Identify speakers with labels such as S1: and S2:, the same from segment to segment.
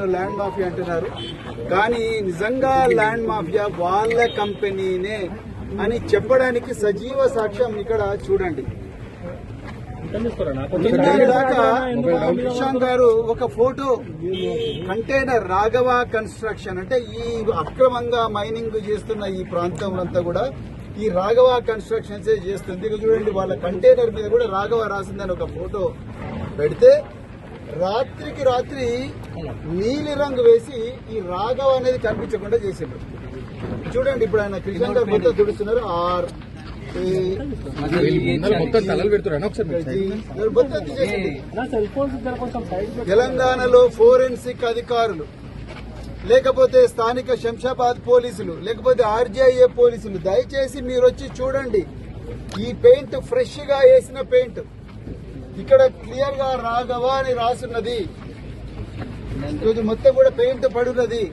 S1: నన్ను land mafia అంటున్నారు. కానీ నిజంగా ల్యాండ్ మాఫియా వాళ్ళ కంపెనీనే అని చెప్పడానికి సజీవ సాక్ష్యం ఇక్కడ చూడండి. దాకా ప్రశాంత్ గారు ఒక ఫోటో కంటైనర్ రాఘవ కన్స్ట్రక్షన్ అంటే ఈ అక్రమంగా మైనింగ్ చేస్తున్న ఈ ప్రాంతం అంతా కూడా ఈ రాఘవ కన్స్ట్రక్షన్స్ చేస్తుంది. ఇక చూడండి వాళ్ళ కంటైనర్ మీద కూడా రాఘవ రాసిందని ఒక ఫోటో పెడితే రాత్రికి రాత్రి నీలి రంగు వేసి ఈ రాఘవ అనేది కనిపించకుండా చేసిండ్రు. చూడండి ఇప్పుడు ఆయన కృష్ణ గారు మొత్తం తుడుస్తున్నారు. తెలంగాణలో ఫోరెన్సిక్ అధికారులు లేకపోతే స్థానిక శంషాబాద్ పోలీసులు లేకపోతే ఆర్జీఐఏ పోలీసులు దయచేసి మీరు వచ్చి చూడండి. ఈ పెయింట్ ఫ్రెష్ గా వేసిన పెయింట్ ఇక్కడ క్లియర్ గా రాఘవ అని రాసున్నది. మొత్తం కూడా పెయింట్ పడున్నది.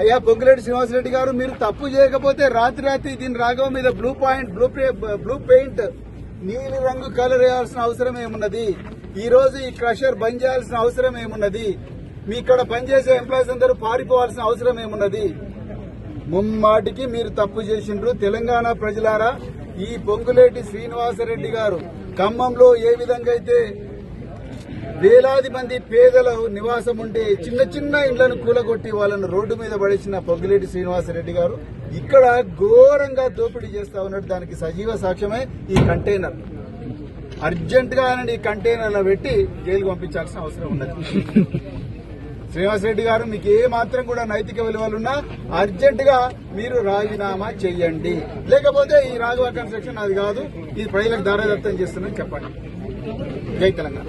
S1: అయ్యా పొంగులేటి శ్రీనివాసరెడ్డి గారు మీరు తప్పు చేయకపోతే రాత్రి దీని రాఘవ మీద బ్లూ పెయింట్ నీలి రంగు కలర్ వేయాల్సిన అవసరం ఏమున్నది? ఈ రోజు ఈ క్రషర్ బంద్ చేయాల్సిన అవసరం ఏమున్నది? మీ ఇక్కడ పనిచేసే ఎంప్లాయీస్ అందరూ పారిపోవాల్సిన అవసరం ఏమున్నది? ముమ్మాటికి మీరు తప్పు చేసిండ్రు. తెలంగాణ ప్రజలారా, ఈ పొంగులేటి శ్రీనివాసరెడ్డి గారు ఖమ్మంలో ఏ విధంగా అయితే వేలాది మంది పేదల నివాసం ఉంటే చిన్న చిన్న ఇండ్లను కూలగొట్టి వాళ్ళను రోడ్డు మీద పడేసిన పొంగులేటి శ్రీనివాసరెడ్డి గారు ఇక్కడ ఘోరంగా దోపిడీ చేస్తా ఉన్నట్టు దానికి సజీవ సాక్ష్యమే ఈ కంటైనర్. అర్జెంట్ గా ఆయన ఈ కంటైనర్ లో పెట్టి జైలుకు పంపించాల్సిన అవసరం ఉన్నది. శ్రీనివాసరెడ్డి గారు మీకు ఏ మాత్రం కూడా నైతిక విలువలున్నా అర్జెంట్ గా మీరు రాజీనామా చెయ్యండి. లేకపోతే ఈ రాఘవ కన్స్ట్రక్షన్ అది కాదు, ఇది ప్రజలకు దారాదత్తం చేస్తుందని చెప్పండి. జై తెలంగాణ.